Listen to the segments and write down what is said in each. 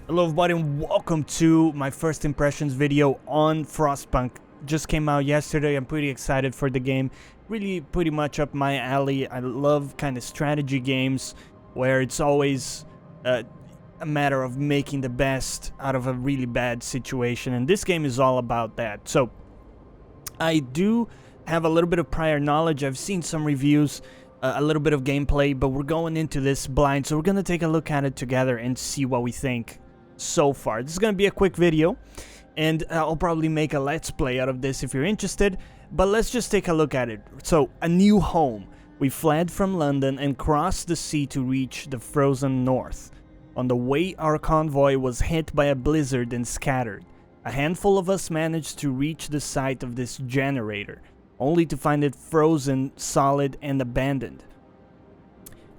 Hello everybody and welcome to my first impressions video on Frostpunk. Just came out yesterday. I'm pretty excited for the game. Really pretty much up my alley. I love kind of strategy games where it's always a matter of making the best out of a really bad situation, and this game is all about that. So I do have a little bit of prior knowledge. I've seen some reviews, a little bit of gameplay, but we're going into this blind, so we're gonna take a look at it together and see what we think so far. This is gonna be a quick video, and I'll probably make a let's play out of this if you're interested, but let's just take a look at it. So, a new home. We fled from London and crossed the sea to reach the frozen north. On the way, our convoy was hit by a blizzard and scattered. A handful of us managed to reach the site of this generator, only to find it frozen, solid, and abandoned.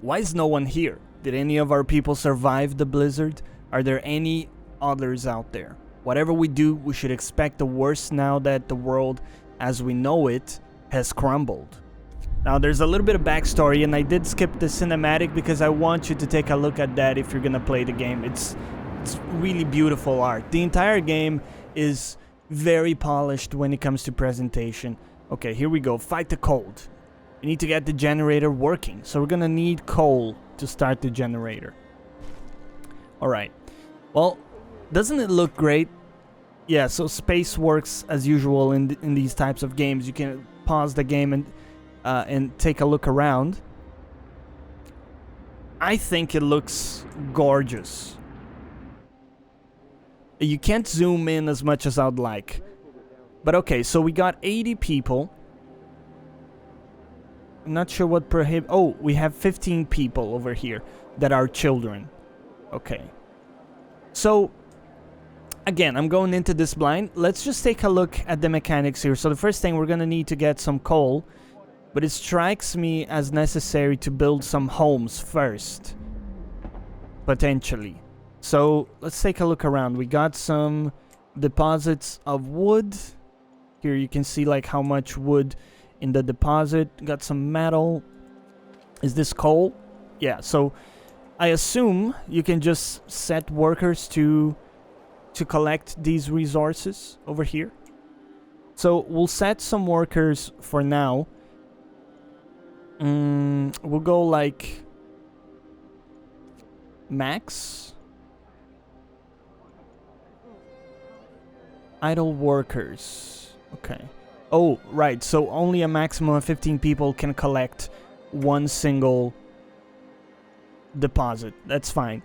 Why is no one here? Did any of our people survive the blizzard? Are there any others out there? Whatever we do, we should expect the worst now that the world as we know it has crumbled. Now there's a little bit of backstory, and I did skip the cinematic because I want you to take a look at that if you're gonna play the game. It's really beautiful art. The entire game is very polished when it comes to presentation. Okay, here we go. Fight the cold. We need to get the generator working, so we're gonna need coal to start the generator. Alright, well, doesn't it look great? Yeah, so space works as usual in these types of games. You can pause the game and take a look around. I think it looks gorgeous. You can't zoom in as much as I'd like. But okay, so we got 80 people. I'm not sure what oh, we have 15 people over here that are children. Okay. So, again, I'm going into this blind. Let's just take a look at the mechanics here. So the first thing, we're going to need to get some coal. But it strikes me as necessary to build some homes first. Potentially. So, let's take a look around. We got some deposits of wood. Here you can see like how much wood in the deposit. Got some metal. Is this coal? Yeah, so I assume you can just set workers to collect these resources over here. So we'll set some workers for now. We'll go like max idle workers. Okay. Oh, right. So only a maximum of 15 people can collect one single deposit. That's fine.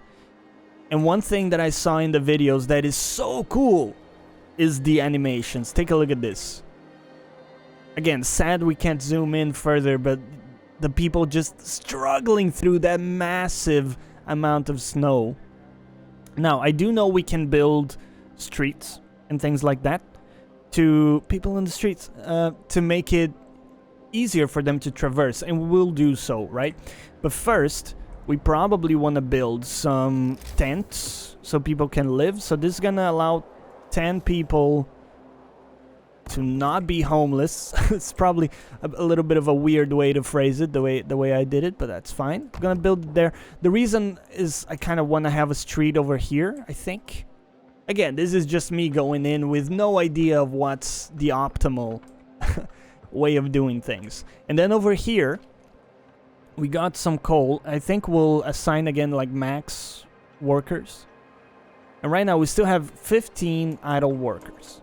And one thing that I saw in the videos that is so cool is the animations. Take a look at this. Again, sad we can't zoom in further, but the people just struggling through that massive amount of snow. Now, I do know we can build streets and things like that to people in the streets to make it easier for them to traverse, and we'll do so, right? But first, we probably want to build some tents so people can live. So this is gonna allow 10 people to not be homeless. It's probably a little bit of a weird way to phrase it, the way I did it, but that's fine. I'm gonna build it there. The reason is I kind of want to have a street over here, I think. Again, this is just me going in with no idea of what's the optimal way of doing things. And then over here, we got some coal. I think we'll assign again like max workers. And right now we still have 15 idle workers.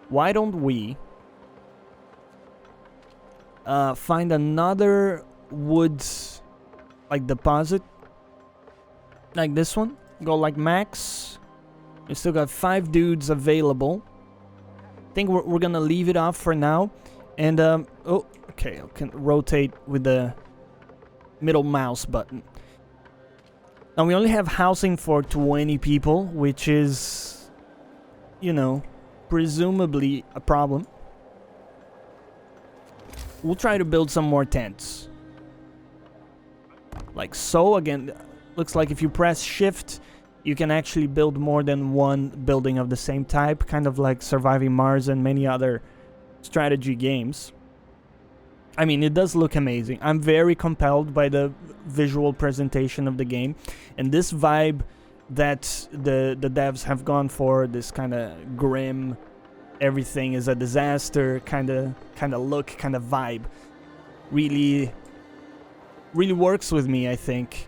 Why don't we find another wood like deposit like this one? Go like max. We still got 5 dudes available. I think we're gonna leave it off for now. And oh, okay, I can rotate with the middle mouse button. Now we only have housing for 20 people, which is, you know, presumably a problem. We'll try to build some more tents. Like so. Again, looks like if you press shift, you can actually build more than one building of the same type, kind of like Surviving Mars and many other strategy games. I mean, it does look amazing. I'm very compelled by the visual presentation of the game, and this vibe that the devs have gone for, this kind of grim, everything is a disaster kind of look, kind of vibe. Really works with me, I think.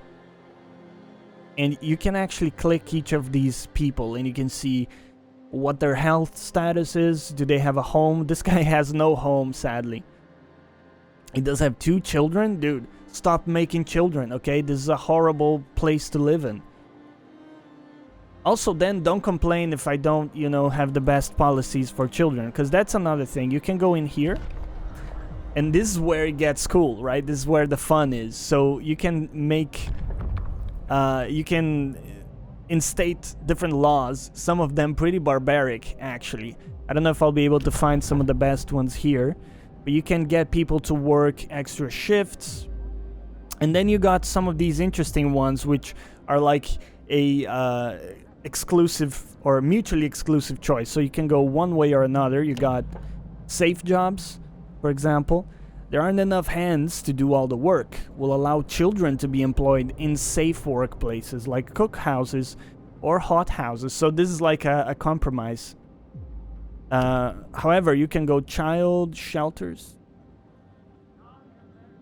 And you can actually click each of these people and you can see what their health status is. Do they have a home? This guy has no home, sadly. He does have 2 children. Dude, stop making children, okay? This is a horrible place to live in. Also, then don't complain if I don't, you know, have the best policies for children, because that's another thing. You can go in here, and this is where it gets cool, right? This is where the fun is. So you can make, you can instate different laws, some of them pretty barbaric, actually. I don't know if I'll be able to find some of the best ones here, but you can get people to work extra shifts. And then you got some of these interesting ones, which are like a exclusive or mutually exclusive choice. So you can go one way or another. You got safe jobs, for example. There aren't enough hands to do all the work. Will allow children to be employed in safe workplaces like cookhouses or hot houses. So this is like a compromise. However, you can go child shelters,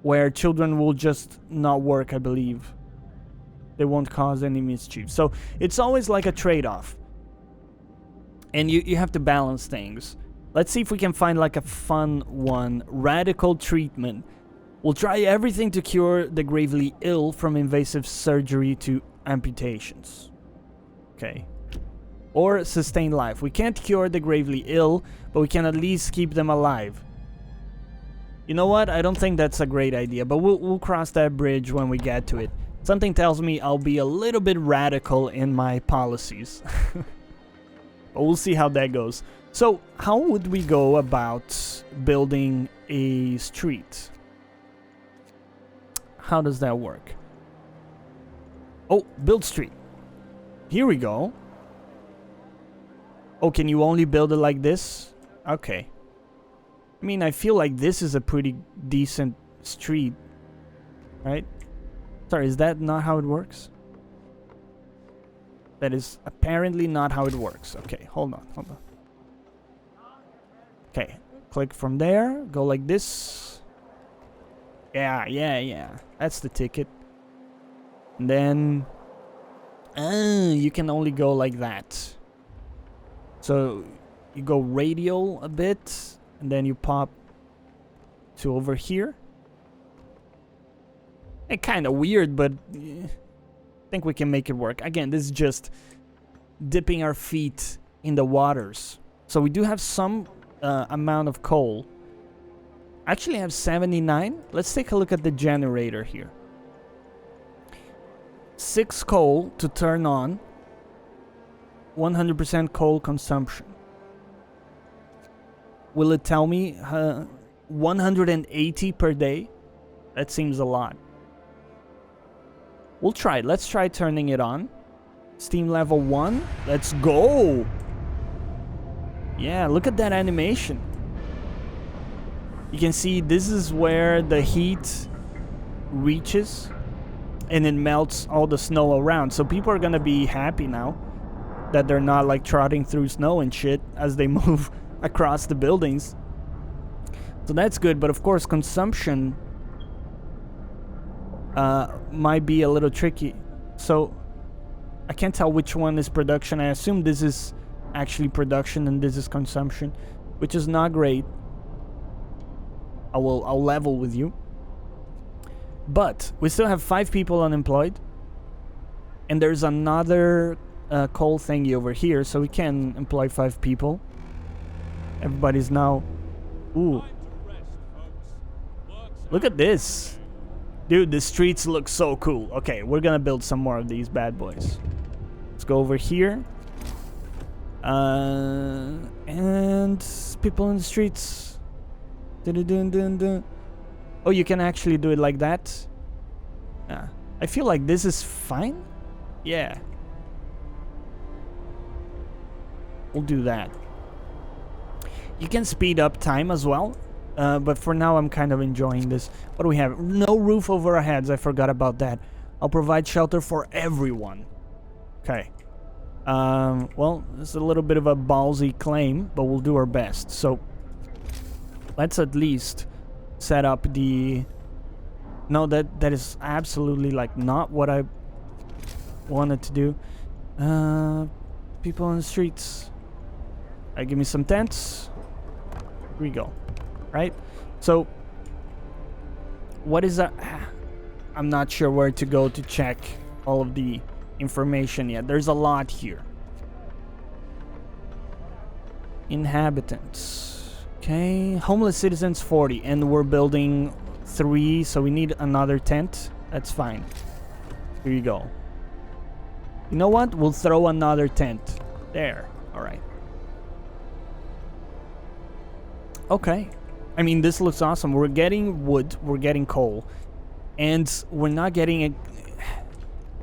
where children will just not work, I believe. They won't cause any mischief. So it's always like a trade-off. And you have to balance things. Let's see if we can find like a fun one. Radical treatment. We'll try everything to cure the gravely ill, from invasive surgery to amputations. Okay. Or sustain life. We can't cure the gravely ill, but we can at least keep them alive. You know what? I don't think that's a great idea, but we'll cross that bridge when we get to it. Something tells me I'll be a little bit radical in my policies. But we'll see how that goes. So, how would we go about building a street? How does that work? Oh, build street. Here we go. Oh, can you only build it like this? Okay. I mean, I feel like this is a pretty decent street, right? Sorry, is that not how it works? That is apparently not how it works. Okay, hold on. Okay, click from there, go like this. Yeah. That's the ticket. And then you can only go like that. So you go radial a bit, and then you pop to over here. It's kind of weird, but I think we can make it work. Again, this is just dipping our feet in the waters. So we do have some amount of coal. Actually, I have 79. Let's take a look at the generator here. 6 coal to turn on. 100% coal consumption. Will it tell me 180 per day? That seems a lot. We'll try it. Let's try turning it on. Steam level 1. Let's go! Yeah, look at that animation. You can see this is where the heat reaches and it melts all the snow around. So people are gonna be happy now that they're not like trotting through snow and shit as they move across the buildings. So that's good, but of course consumption might be a little tricky. So I can't tell which one is production. I assume this is actually production and this is consumption, which is not great. I'll level with you. But we still have 5 people unemployed. And there's another coal thingy over here, so we can employ 5 people. Everybody's now... Ooh. Look at this. Dude, the streets look so cool. Okay, we're gonna build some more of these bad boys. Let's go over here. And people in the streets. Oh, you can actually do it like that? Yeah. I feel like this is fine. Yeah. We'll do that. You can speed up time as well. But for now, I'm kind of enjoying this. What do we have? No roof over our heads. I forgot about that. I'll provide shelter for everyone. Okay. Well, it's a little bit of a ballsy claim, but we'll do our best. So, let's at least set up the... No, that is absolutely, like, not what I wanted to do. People on the streets. Give me some tents. Here we go. Right? So, what is that? I'm not sure where to go to check all of the information yet. There's a lot here. Inhabitants. Okay. Homeless citizens 40. And we're building 3, so we need another tent. That's fine. Here you go. You know what? We'll throw another tent. There. Alright. Okay. I mean, this looks awesome. We're getting wood. We're getting coal. And we're not getting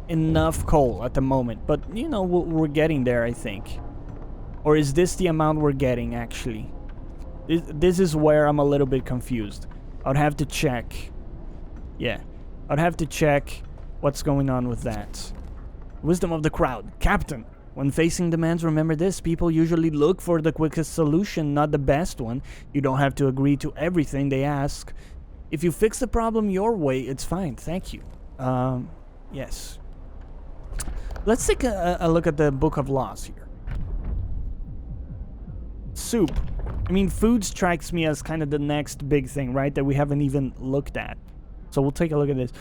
enough coal at the moment. But, you know, we're getting there, I think. Or is this the amount we're getting, actually? This is where I'm a little bit confused. I'd have to check. Yeah. I'd have to check what's going on with that. Wisdom of the crowd. Captain, when facing demands, remember this. People usually look for the quickest solution, not the best one. You don't have to agree to everything they ask. If you fix the problem your way, it's fine. Thank you. Yes. Let's take a look at the Book of Laws here. Soup. I mean, food strikes me as kind of the next big thing, right? That we haven't even looked at. So we'll take a look at this.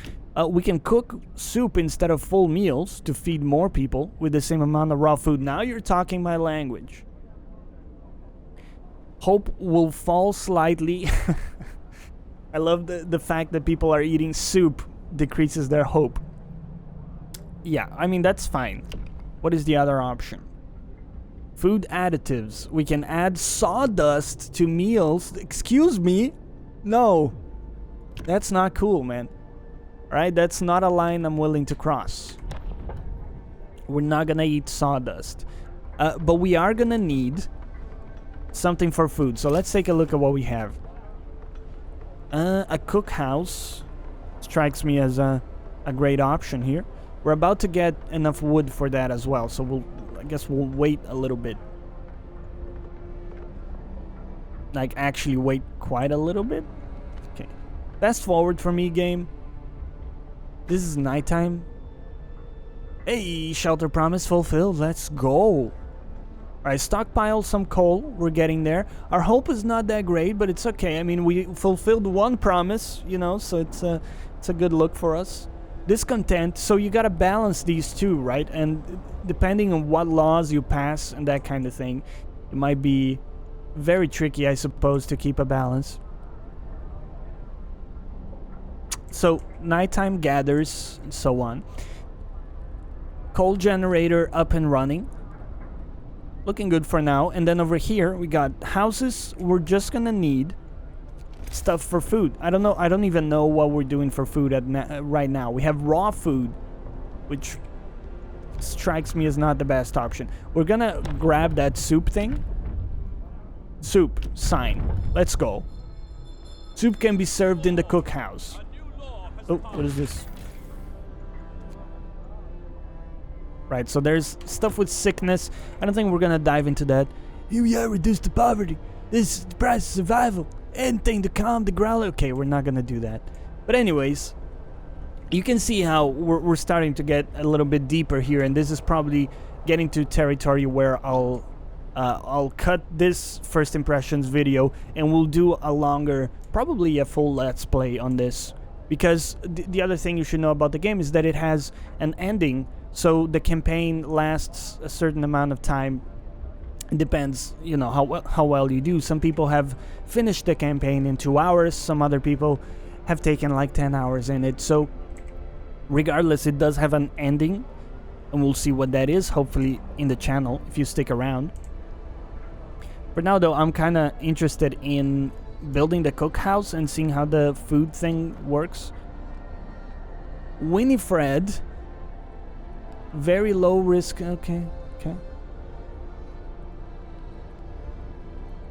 We can cook soup instead of full meals to feed more people with the same amount of raw food. Now you're talking my language. Hope will fall slightly. I love the fact that people are eating soup decreases their hope. Yeah, I mean, that's fine. What is the other option? Food additives. We can add sawdust to meals. Excuse me? No. That's not cool, man. Right? That's not a line I'm willing to cross. We're not gonna eat sawdust. But we are gonna need something for food. So let's take a look at what we have. A cookhouse strikes me as a great option here. We're about to get enough wood for that as well. So I guess we'll wait a little bit. Like, actually wait quite a little bit. Okay. Fast forward for me, game. This is nighttime. Hey, shelter promise fulfilled. Let's go. Alright, stockpile some coal. We're getting there. Our hope is not that great, but it's okay. I mean, we fulfilled one promise, you know, so it's a good look for us. Discontent, so you gotta balance these two, right? And depending on what laws you pass and that kind of thing, it might be very tricky, I suppose, to keep a balance. So, nighttime gathers, and so on. Coal generator up and running. Looking good for now. And then over here, we got houses. We're just gonna need stuff for food. I don't know. I don't even know what we're doing for food right now. We have raw food, which strikes me as not the best option. We're gonna grab that soup thing. Soup. Sign. Let's go. Soup can be served in the cookhouse. Oh, what is this? Right, so there's stuff with sickness. I don't think we're gonna dive into that. Here we are, reduce to poverty. This is the price of survival. Anything to calm the growler. Okay, we're not gonna do that. But anyways, you can see how we're starting to get a little bit deeper here, and this is probably getting to territory where I'll cut this first impressions video, and we'll do a longer, probably a full let's play on this. Because the other thing you should know about the game is that it has an ending, so the campaign lasts a certain amount of time. It depends, you know, how well you do. Some people have finished the campaign in 2 hours. Some other people have taken like 10 hours in it. So regardless, it does have an ending, and we'll see what that is, hopefully in the channel, if you stick around. For now, though, I'm kind of interested in building the cookhouse and seeing how the food thing works. Winifred. Very low risk. Okay.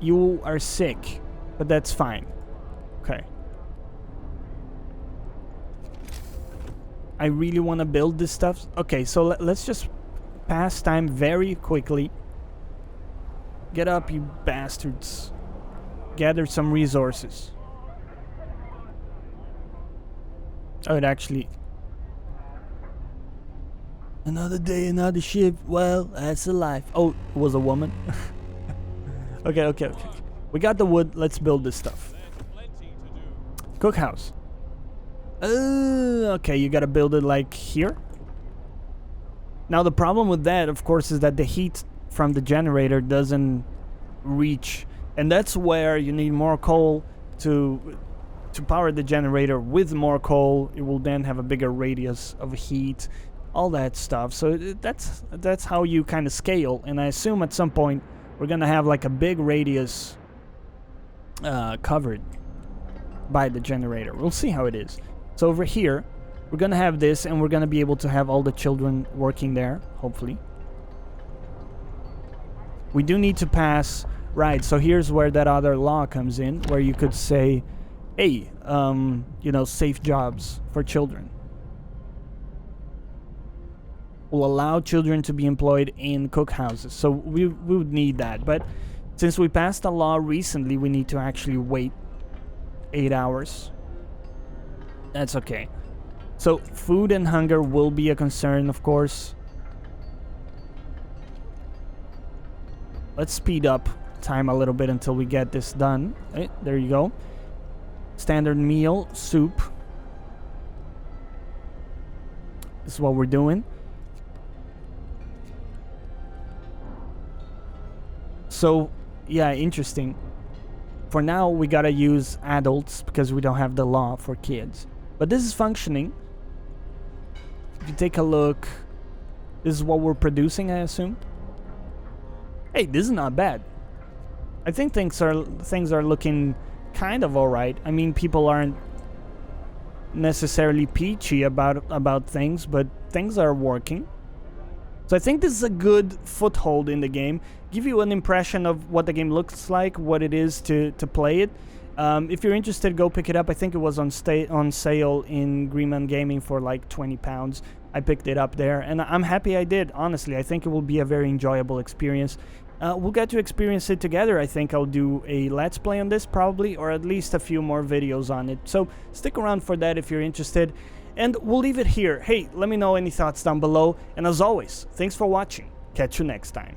You are sick, but that's fine. Okay. I really want to build this stuff. Okay, so let's just pass time very quickly. Get up, you bastards. Gather some resources. Oh, it actually... Another day, another shift. Well, that's a life. Oh, it was a woman. Okay. We got the wood. Let's build this stuff. Cookhouse. Okay, you gotta build it like here. Now the problem with that, of course, is that the heat from the generator doesn't reach, and that's where you need more coal to power the generator. With more coal, it will then have a bigger radius of heat, all that stuff. So that's how you kind of scale, and I assume at some point we're gonna have like a big radius covered by the generator. We'll see how it is. So over here we're gonna have this, and we're gonna be able to have all the children working there, hopefully. We do need to pass, right, so here's where that other law comes in, where you could say, hey, you know, safe jobs for children. Will allow children to be employed in cookhouses. So we would need that, but since we passed a law recently, we need to actually wait 8 hours. That's okay. So food and hunger will be a concern, of course. Let's speed up time a little bit until we get this done. Right, there you go. Standard meal, soup. This is what we're doing. So, yeah, interesting. For now, we gotta use adults because we don't have the law for kids. But this is functioning. If you take a look, this is what we're producing, I assume. Hey, this is not bad. I think things are looking kind of alright. I mean, people aren't necessarily peachy about things, but things are working. So I think this is a good foothold in the game. Give you an impression of what the game looks like, what it is to play it. If you're interested, go pick it up. I think it was on sale in Greenman Gaming for like £20. I picked it up there, and I'm happy I did, honestly. I think it will be a very enjoyable experience. We'll get to experience it together. I think I'll do a Let's Play on this, probably, or at least a few more videos on it. So stick around for that if you're interested. And we'll leave it here. Hey, let me know any thoughts down below. And as always, thanks for watching. Catch you next time.